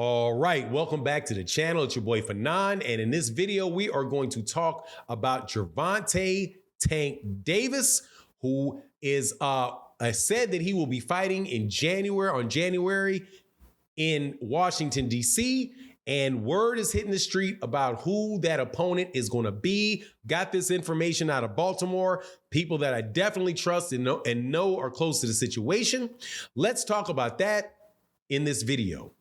All right, welcome back to the channel. It's your boy Fanon, and in this video, we are going to talk about Gervonta Tank Davis, who is said that he will be fighting in January in Washington, D.C., and word is hitting the street about who that opponent is going to be. Got this information out of Baltimore, people that I definitely trust and know are close to the situation. Let's talk about that in this video.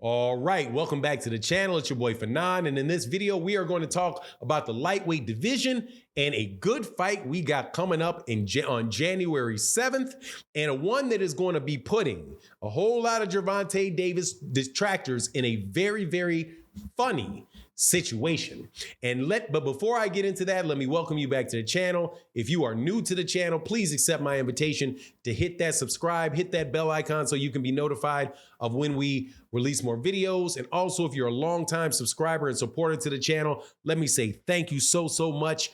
All right, welcome back to the channel. It's your boy Fanon, and in this video, we are going to talk about the lightweight division and a good fight we got coming up on January 7th, and a one that is going to be putting a whole lot of Gervonta Davis detractors in a very, very funny situation. But before I get into that, let me welcome you back to the channel. If you are new to the channel, please accept my invitation to hit that subscribe, hit that bell icon so you can be notified of when we release more videos. And also, if you're a longtime subscriber and supporter to the channel, let me say thank you so much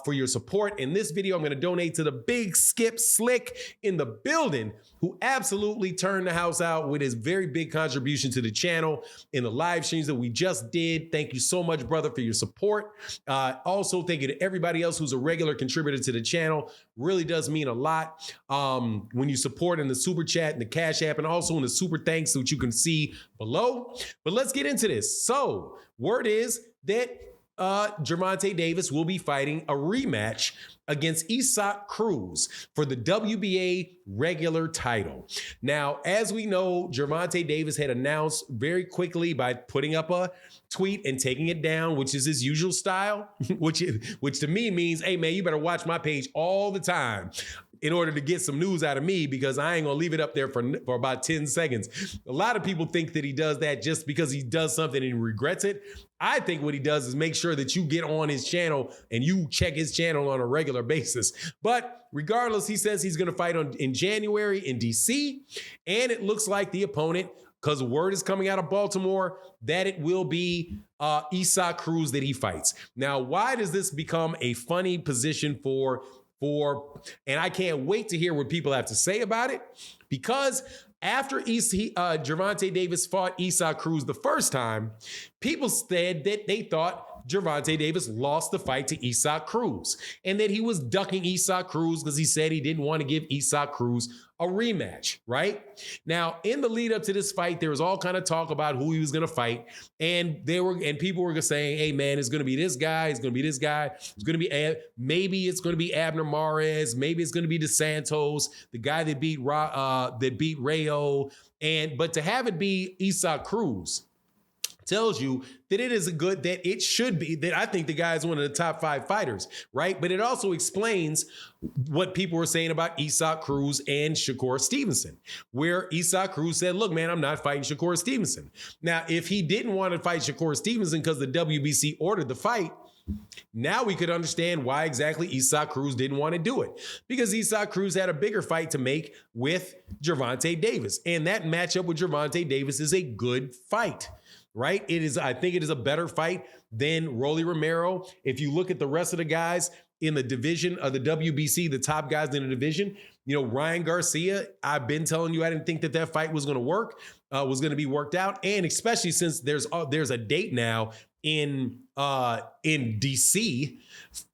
for your support. In this video, I'm going to donate to the big Skip Slick in the building, who absolutely turned the house out with his very big contribution to the channel in the live streams that we just did. Thank you so much, brother, for your support. Also, thank you to everybody else who's a regular contributor to the channel. Really does mean a lot when you support in the super chat and the Cash App, and also in the super thanks, which you can see below. But let's get into this. So, word is that Gervonta Davis will be fighting a rematch against Cruz for the WBA regular title. Now, as we know, Gervonta Davis had announced very quickly by putting up a tweet and taking it down, which is his usual style, which to me means, hey man, you better watch my page all the time in order to get some news out of me, because I ain't gonna leave it up there for about 10 seconds. A lot of people think that he does that just because he does something and he regrets it. I think what he does is make sure that you get on his channel and you check his channel on a regular basis. But regardless, he says he's gonna fight in January in DC, and it looks like the opponent, because word is coming out of Baltimore, that it will be Cruz that he fights. Now, why does this become a funny position and I can't wait to hear what people have to say about it, because after Gervonta Davis fought Cruz the first time, people said that they thought Gervonta Davis lost the fight to Cruz and that he was ducking Cruz because he said he didn't want to give Cruz a rematch, right? Now, in the lead up to this fight, there was all kind of talk about who he was going to fight, and people were saying, "Hey, man, it's going to be this guy. It's going to be this guy. It's going to be maybe it's going to be Abner Mares. Maybe it's going to be DeSantos, the guy that beat Rayo." But to have it be Cruz tells you that it is that I think the guy is one of the top 5 fighters, right? But it also explains what people were saying about Cruz and Shakur Stevenson, where Cruz said, look, man, I'm not fighting Shakur Stevenson. Now, if he didn't want to fight Shakur Stevenson because the WBC ordered the fight, now we could understand why exactly Cruz didn't want to do it, because Cruz had a bigger fight to make with Gervonta Davis, and that matchup with Gervonta Davis is a good fight. Right? I think it is a better fight than Rolly Romero. If you look at the rest of the guys in the division of the WBC, the top guys in the division, Ryan Garcia, I've been telling you, I didn't think that fight was going to work, was going to be worked out. And especially since there's a date now in DC,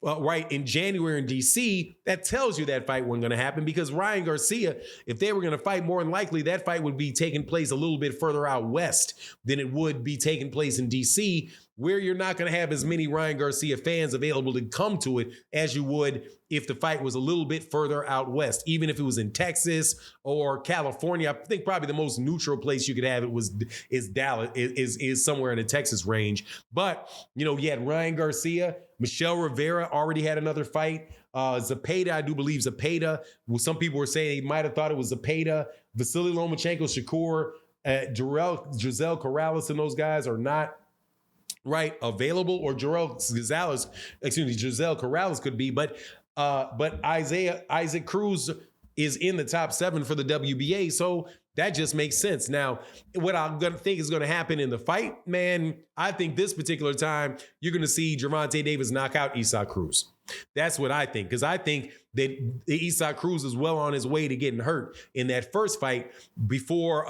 right, in January in DC, that tells you that fight wasn't going to happen, because Ryan Garcia, if they were going to fight, more than likely that fight would be taking place a little bit further out west than it would be taking place in DC, where you're not going to have as many Ryan Garcia fans available to come to it as you would if the fight was a little bit further out west. Even if it was in Texas or California, I think probably the most neutral place you could have it is Dallas, is somewhere in the Texas range. But, you had Ryan Garcia, Michelle Rivera already had another fight. Zepeda, I do believe Zepeda. Some people were saying they might have thought it was Zepeda. Vasily Lomachenko, Shakur, Giselle Corrales, and those guys are not right available, or Giselle Corrales could be, but Isaac Cruz is in the top 7 for the WBA. So That just makes sense. Now, what I'm going to think is going to happen in the fight, man, I think this particular time, you're going to see Gervonta Davis knock out Isaac Cruz. That's what I think, because I think that Isaac Cruz is well on his way to getting hurt in that first fight before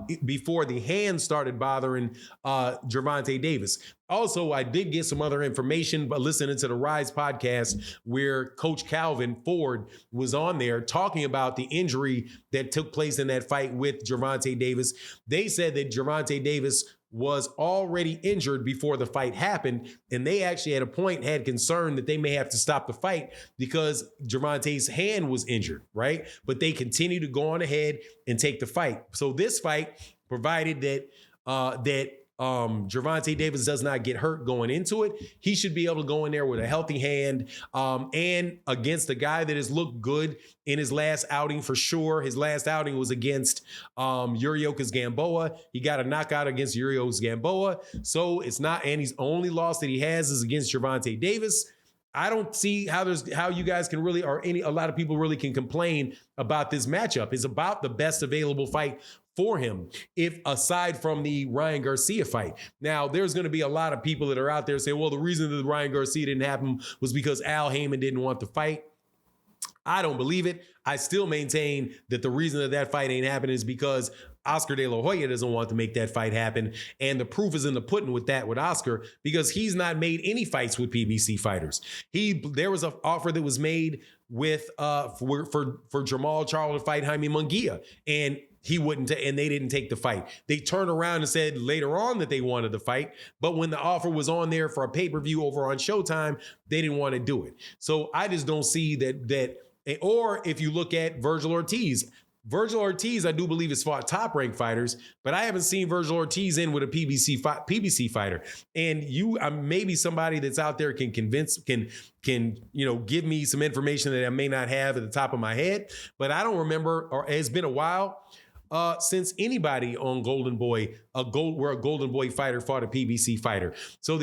the hand started bothering Gervonta Davis. Also, I did get some other information, but listening to the Rise podcast where Coach Calvin Ford was on there talking about the injury that took place in that fight with Gervonta Davis. They said that Gervonta Davis was already injured before the fight happened, and they actually at a point had concern that they may have to stop the fight because Gervonta's hand was injured, right? But they continued to go on ahead and take the fight. So this fight, provided that Gervonta Davis does not get hurt going into it, he should be able to go in there with a healthy hand and against a guy that has looked good in his last outing for sure. His last outing was against Yuriokas Gamboa. He got a knockout against Yuriokas Gamboa. So it's not, and his only loss that he has is against Gervonta Davis. I don't see how you guys can really, or a lot of people really can complain about this matchup. It's about the best available fight for him, if aside from the Ryan Garcia fight. Now, there's going to be a lot of people that are out there saying, well, the reason that Ryan Garcia didn't happen was because Al Heyman didn't want the fight. I don't believe it. I still maintain that the reason that fight ain't happening is because Oscar De La Hoya doesn't want to make that fight happen. And the proof is in the pudding with Oscar, because he's not made any fights with PBC fighters. There was an offer that was made with for Jamal Charlo to fight Jaime Munguia, and he wouldn't, and they didn't take the fight. They turned around and said later on that they wanted the fight, but when the offer was on there for a pay-per-view over on Showtime, they didn't want to do it. So I just don't see that. Or if you look at Virgil Ortiz, I do believe has fought top-ranked fighters, but I haven't seen Virgil Ortiz in with a PBC fighter. And you, maybe somebody that's out there can give me some information that I may not have at the top of my head. But I don't remember, or it's been a while since anybody on Golden Boy, where a Golden Boy fighter fought a PBC fighter. So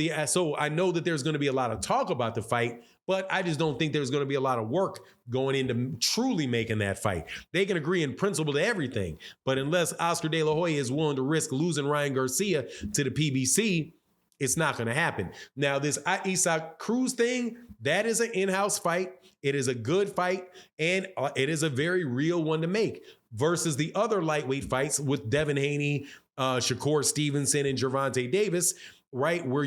I know that there's going to be a lot of talk about the fight, but I just don't think there's going to be a lot of work going into truly making that fight. They can agree in principle to everything, but unless Oscar De La Hoya is willing to risk losing Ryan Garcia to the PBC, it's not going to happen. Now, this Isaac Cruz thing, that is an in-house fight. It is a good fight, and it is a very real one to make versus the other lightweight fights with Devin Haney, Shakur Stevenson, and Gervonta Davis, right? Where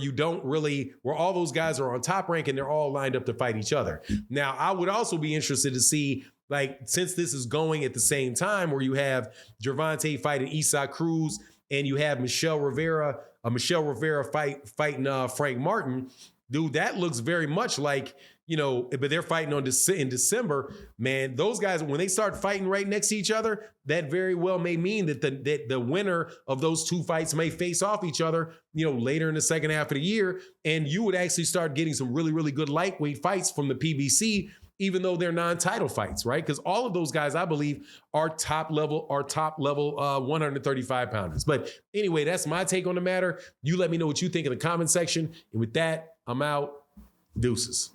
all those guys are on Top Rank and they're all lined up to fight each other. Now, I would also be interested to see, like, since this is going at the same time where you have Gervonta fighting Isaac Cruz and you have Michelle Rivera fighting Frank Martin, dude, that looks very much like, but they're fighting in December, man. Those guys, when they start fighting right next to each other, that very well may mean that the winner of those two fights may face off each other, later in the second half of the year. And you would actually start getting some really, really good lightweight fights from the PBC, even though they're non-title fights, right? Because all of those guys, I believe, are top level 135 pounders. But anyway, that's my take on the matter. You let me know what you think in the comment section. And with that, I'm out. Deuces.